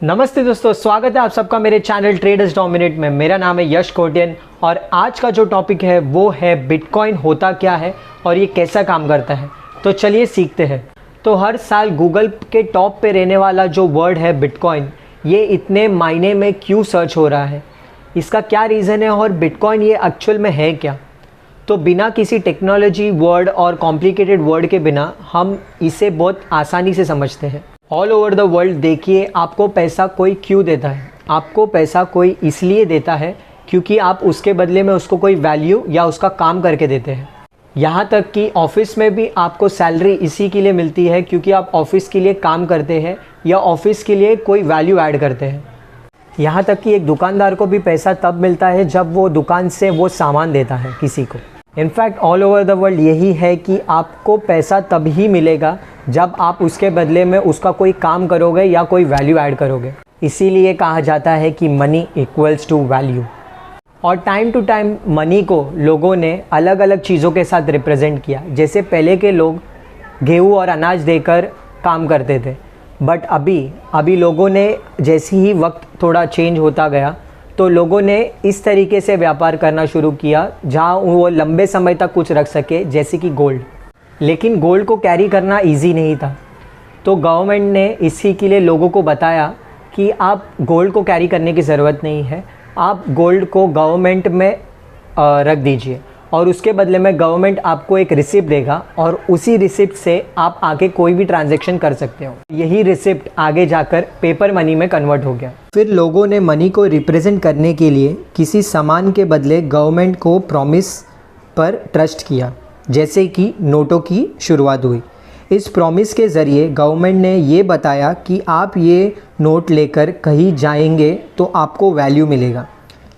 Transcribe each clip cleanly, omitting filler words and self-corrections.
नमस्ते दोस्तों, स्वागत है आप सबका मेरे चैनल ट्रेडर्स डोमिनेट में। मेरा नाम है यश कोटियन और आज का जो टॉपिक है वो है बिटकॉइन होता क्या है और ये कैसा काम करता है। तो चलिए सीखते हैं। तो हर साल गूगल के टॉप पे रहने वाला जो वर्ड है बिटकॉइन, ये इतने मायने में क्यों सर्च हो रहा है, इसका क्या रीज़न है और बिटकॉइन ये एक्चुअल में है क्या। तो बिना किसी टेक्नोलॉजी वर्ड और कॉम्प्लिकेटेड वर्ड के बिना हम इसे बहुत आसानी से समझते हैं। ऑल ओवर द वर्ल्ड देखिए, आपको पैसा कोई क्यों देता है। आपको पैसा कोई इसलिए देता है क्योंकि आप उसके बदले में उसको कोई वैल्यू या उसका काम करके देते हैं। यहाँ तक कि ऑफिस में भी आपको सैलरी इसी के लिए मिलती है क्योंकि आप ऑफिस के लिए काम करते हैं या ऑफिस के लिए कोई वैल्यू ऐड करते हैं। यहाँ तक कि एक दुकानदार को भी पैसा तब मिलता है जब वो दुकान से वो सामान देता है किसी को। In fact all over the world यही है कि आपको पैसा तब ही मिलेगा जब आप उसके बदले में उसका कोई काम करोगे या कोई वैल्यू ऐड करोगे। इसीलिए कहा जाता है कि मनी इक्वल्स टू वैल्यू। और टाइम टू टाइम मनी को लोगों ने अलग अलग चीज़ों के साथ रिप्रेजेंट किया। जैसे पहले के लोग गेहूँ और अनाज देकर काम करते थे, बट अभी लोगों ने जैसे ही वक्त थोड़ा चेंज होता गया तो लोगों ने इस तरीके से व्यापार करना शुरू किया जहां वो लंबे समय तक कुछ रख सके, जैसे कि गोल्ड। लेकिन गोल्ड को कैरी करना इजी नहीं था, तो गवर्नमेंट ने इसी के लिए लोगों को बताया कि आप गोल्ड को कैरी करने की ज़रूरत नहीं है, आप गोल्ड को गवर्नमेंट में रख दीजिए और उसके बदले में गवर्नमेंट आपको एक रिसिप्ट देगा और उसी रिसिप्ट से आप आगे कोई भी ट्रांजैक्शन कर सकते हो। यही रिसिप्ट आगे जाकर पेपर मनी में कन्वर्ट हो गया। फिर लोगों ने मनी को रिप्रेजेंट करने के लिए किसी सामान के बदले गवर्नमेंट को प्रॉमिस पर ट्रस्ट किया, जैसे कि नोटों की शुरुआत हुई। इस प्रॉमिस के ज़रिए गवर्नमेंट ने ये बताया कि आप ये नोट लेकर कहीं जाएंगे तो आपको वैल्यू मिलेगा।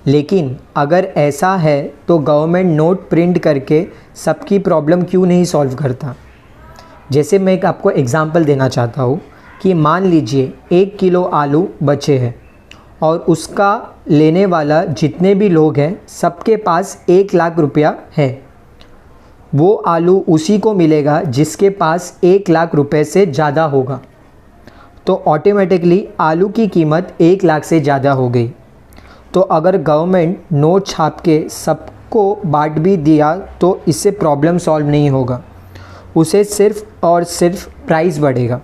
लेकिन अगर ऐसा है तो गवर्नमेंट नोट प्रिंट करके सबकी प्रॉब्लम क्यों नहीं सॉल्व करता। जैसे मैं एक आपको एग्जांपल देना चाहता हूँ कि मान लीजिए 1 किलो आलू बचे हैं और उसका लेने वाला जितने भी लोग हैं सबके पास 1 लाख रुपया है। वो आलू उसी को मिलेगा जिसके पास 1 लाख रुपए से ज़्यादा होगा। तो ऑटोमेटिकली आलू की कीमत 1 लाख से ज़्यादा हो गई। तो अगर गवर्नमेंट नोट छाप के सबको बांट भी दिया तो इससे प्रॉब्लम सॉल्व नहीं होगा, उसे सिर्फ और सिर्फ प्राइस बढ़ेगा।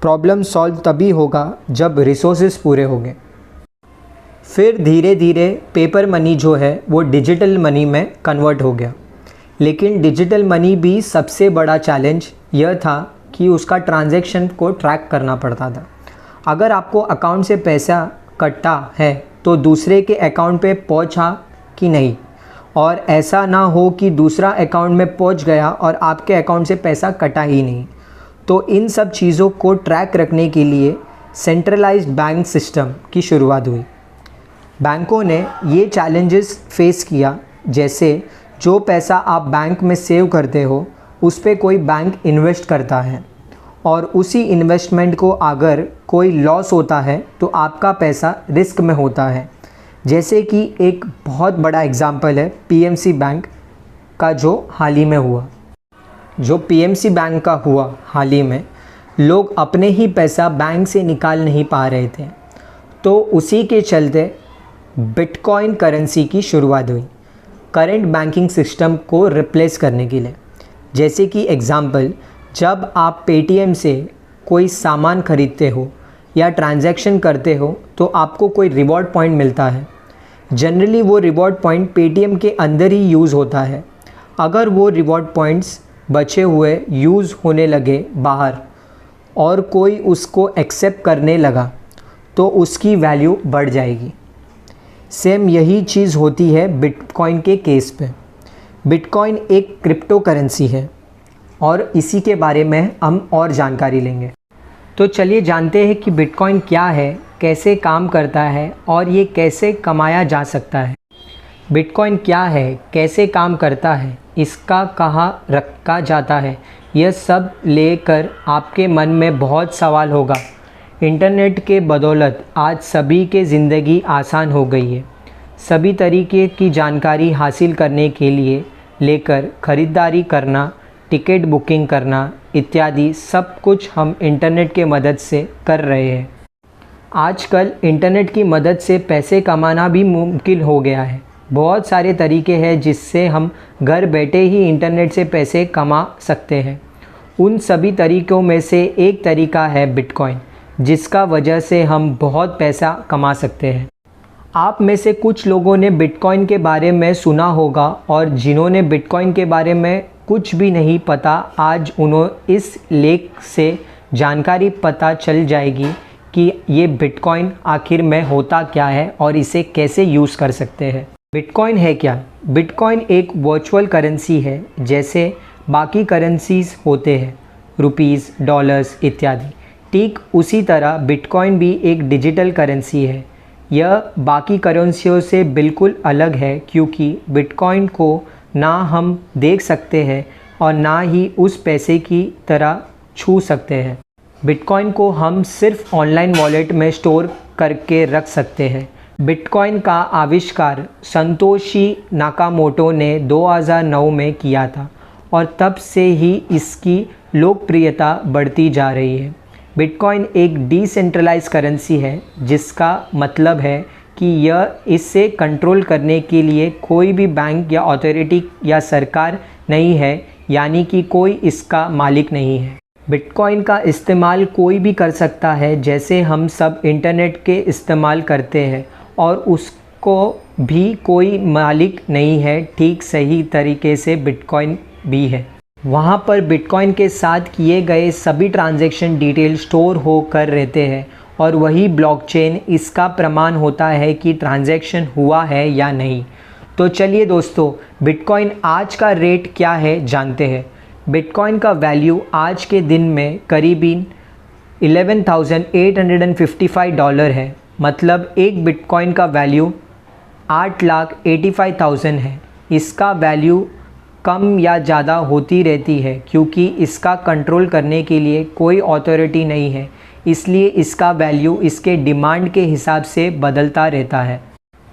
प्रॉब्लम सॉल्व तभी होगा जब रिसोर्सेज पूरे होंगे। फिर धीरे धीरे पेपर मनी जो है वो डिजिटल मनी में कन्वर्ट हो गया। लेकिन डिजिटल मनी भी सबसे बड़ा चैलेंज यह था कि उसका ट्रांजैक्शन को ट्रैक करना पड़ता था। अगर आपको अकाउंट से पैसा कटा है तो दूसरे के अकाउंट पे पहुंचा कि नहीं, और ऐसा ना हो कि दूसरा अकाउंट में पहुंच गया और आपके अकाउंट से पैसा कटा ही नहीं। तो इन सब चीज़ों को ट्रैक रखने के लिए सेंट्रलाइज्ड बैंक सिस्टम की शुरुआत हुई। बैंकों ने ये चैलेंजेस फेस किया, जैसे जो पैसा आप बैंक में सेव करते हो उस पे कोई बैंक इन्वेस्ट करता है और उसी इन्वेस्टमेंट को अगर कोई लॉस होता है तो आपका पैसा रिस्क में होता है। जैसे कि एक बहुत बड़ा एग्जांपल है पीएमसी बैंक का जो हाल ही में हुआ। जो पीएमसी बैंक का हुआ हाल ही में, लोग अपने ही पैसा बैंक से निकाल नहीं पा रहे थे, तो उसी के चलते बिटकॉइन करेंसी की शुरुआत हुई करंट बैंकिंग सिस्टम को रिप्लेस करने के लिए। जैसे कि एग्ज़ाम्पल, जब आप पेटीएम से कोई सामान खरीदते हो या ट्रांजैक्शन करते हो तो आपको कोई रिवॉर्ड पॉइंट मिलता है। जनरली वो रिवॉर्ड पॉइंट पेटीएम के अंदर ही यूज़ होता है। अगर वो रिवॉर्ड पॉइंट्स बचे हुए यूज़ होने लगे बाहर और कोई उसको एक्सेप्ट करने लगा तो उसकी वैल्यू बढ़ जाएगी। सेम यही चीज़ होती है बिटकॉइन के केस पे। बिटकॉइन एक क्रिप्टो करेंसी है और इसी के बारे में हम और जानकारी लेंगे। तो चलिए जानते हैं कि बिटकॉइन क्या है, कैसे काम करता है और ये कैसे कमाया जा सकता है। बिटकॉइन क्या है, कैसे काम करता है, इसका कहाँ रखा जाता है, यह सब लेकर आपके मन में बहुत सवाल होगा। इंटरनेट के बदौलत आज सभी के ज़िंदगी आसान हो गई है। सभी तरीके की जानकारी हासिल करने के लिए लेकर ख़रीदारी करना, टिकट बुकिंग करना इत्यादि सब कुछ हम इंटरनेट के मदद से कर रहे हैं। आजकल इंटरनेट की मदद से पैसे कमाना भी मुमकिन हो गया है। बहुत सारे तरीके हैं जिससे हम घर बैठे ही इंटरनेट से पैसे कमा सकते हैं। उन सभी तरीक़ों में से एक तरीका है बिटकॉइन, जिसका वजह से हम बहुत पैसा कमा सकते हैं। आप में से कुछ लोगों ने बिटकॉइन के बारे में सुना होगा और जिन्होंने बिटकॉइन के बारे में कुछ भी नहीं पता, आज उन्हें इस लेख से जानकारी पता चल जाएगी कि ये बिटकॉइन आखिर में होता क्या है और इसे कैसे यूज़ कर सकते हैं। बिटकॉइन है क्या? बिटकॉइन एक वर्चुअल करेंसी है, जैसे बाकी करेंसीज होते हैं, रुपीज़, डॉलर्स इत्यादि। ठीक उसी तरह बिटकॉइन भी एक डिजिटल करेंसी है। यह बाकी करेंसियों से बिल्कुल अलग है, क्योंकि बिटकॉइन को ना हम देख सकते हैं और ना ही उस पैसे की तरह छू सकते हैं। बिटकॉइन को हम सिर्फ ऑनलाइन वॉलेट में स्टोर करके रख सकते हैं। बिटकॉइन का आविष्कार संतोशी नाकामोटो ने 2009 में किया था और तब से ही इसकी लोकप्रियता बढ़ती जा रही है। बिटकॉइन एक डिसेंट्रलाइज करेंसी है, जिसका मतलब है कि यह इसे कंट्रोल करने के लिए कोई भी बैंक या अथॉरिटी या सरकार नहीं है, यानी कि कोई इसका मालिक नहीं है। बिटकॉइन का इस्तेमाल कोई भी कर सकता है, जैसे हम सब इंटरनेट के इस्तेमाल करते हैं, और उसको भी कोई मालिक नहीं है। ठीक सही तरीके से बिटकॉइन भी है। वहाँ पर बिटकॉइन के साथ किए गए सभी ट्रांजैक्शन डिटेल स्टोर होकर रहते हैं और वही ब्लॉकचेन इसका प्रमाण होता है कि ट्रांजैक्शन हुआ है या नहीं। तो चलिए दोस्तों, बिटकॉइन आज का रेट क्या है जानते हैं। बिटकॉइन का वैल्यू आज के दिन में करीबन $11,855 है। मतलब एक बिटकॉइन का वैल्यू 8,85,000 है। इसका वैल्यू कम या ज़्यादा होती रहती है, क्योंकि इसका कंट्रोल करने के लिए कोई अथॉरिटी नहीं है, इसलिए इसका वैल्यू इसके डिमांड के हिसाब से बदलता रहता है।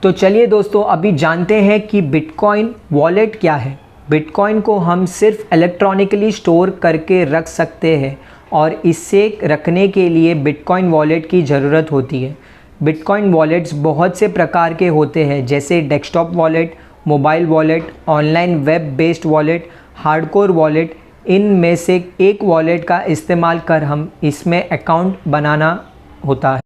तो चलिए दोस्तों, अभी जानते हैं कि बिटकॉइन वॉलेट क्या है। बिटकॉइन को हम सिर्फ इलेक्ट्रॉनिकली स्टोर करके रख सकते हैं और इसे रखने के लिए बिटकॉइन वॉलेट की ज़रूरत होती है। बिटकॉइन वॉलेट्स बहुत से प्रकार के होते हैं, जैसे desktop wallet, mobile wallet, online web based wallet, hardcore wallet. इनमें से एक वॉलेट का इस्तेमाल कर हम इसमें अकाउंट बनाना होता है।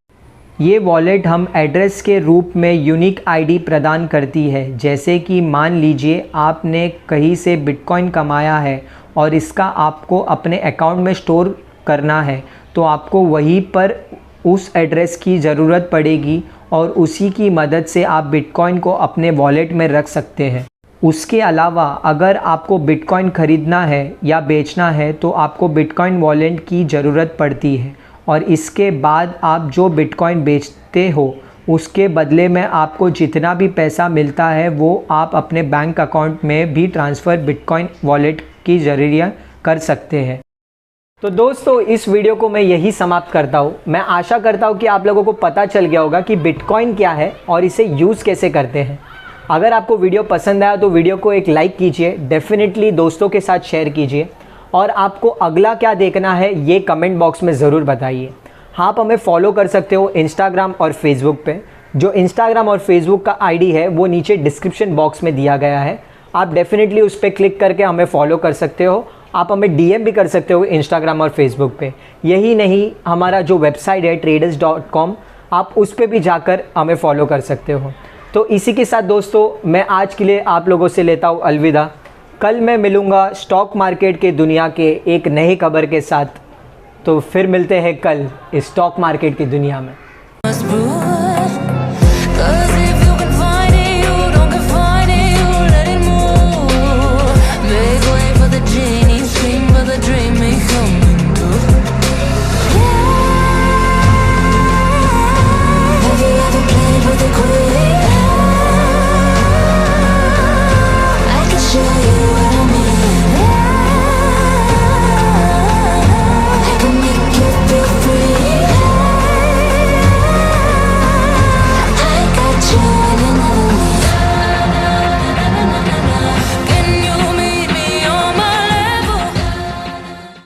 ये वॉलेट हम एड्रेस के रूप में यूनिक आईडी प्रदान करती है। जैसे कि मान लीजिए आपने कहीं से बिटकॉइन कमाया है और इसका आपको अपने अकाउंट में स्टोर करना है, तो आपको वहीं पर उस एड्रेस की ज़रूरत पड़ेगी और उसी की मदद से आप बिटकॉइन को अपने वॉलेट में रख सकते हैं। उसके अलावा अगर आपको बिटकॉइन ख़रीदना है या बेचना है, तो आपको बिटकॉइन वॉलेट की ज़रूरत पड़ती है और इसके बाद आप जो बिटकॉइन बेचते हो, उसके बदले में आपको जितना भी पैसा मिलता है वो आप अपने बैंक अकाउंट में भी ट्रांसफ़र बिटकॉइन वॉलेट की ज़रिए कर सकते हैं। तो दोस्तों, इस वीडियो को मैं यही समाप्त करता हूँ। मैं आशा करता हूँ कि आप लोगों को पता चल गया होगा कि बिटकॉइन क्या है और इसे यूज़ कैसे करते हैं। अगर आपको वीडियो पसंद आया तो वीडियो को एक लाइक कीजिए, डेफिनेटली दोस्तों के साथ शेयर कीजिए, और आपको अगला क्या देखना है ये कमेंट बॉक्स में ज़रूर बताइए। आप हमें फॉलो कर सकते हो इंस्टाग्राम और फेसबुक पे। जो इंस्टाग्राम और फेसबुक का आईडी है वो नीचे डिस्क्रिप्शन बॉक्स में दिया गया है। आप डेफिनेटली उस पर क्लिक करके हमें फॉलो कर सकते हो। आप हमें डीएम भी कर सकते हो इंस्टाग्राम और फेसबुक पे। यही नहीं, हमारा जो वेबसाइट है traders.com, आप उस पर भी जाकर हमें फॉलो कर सकते हो। तो इसी के साथ दोस्तों, मैं आज के लिए आप लोगों से लेता हूँ अलविदा। कल मैं मिलूँगा स्टॉक मार्केट के दुनिया के एक नई खबर के साथ। तो फिर मिलते हैं कल स्टॉक मार्केट की दुनिया में।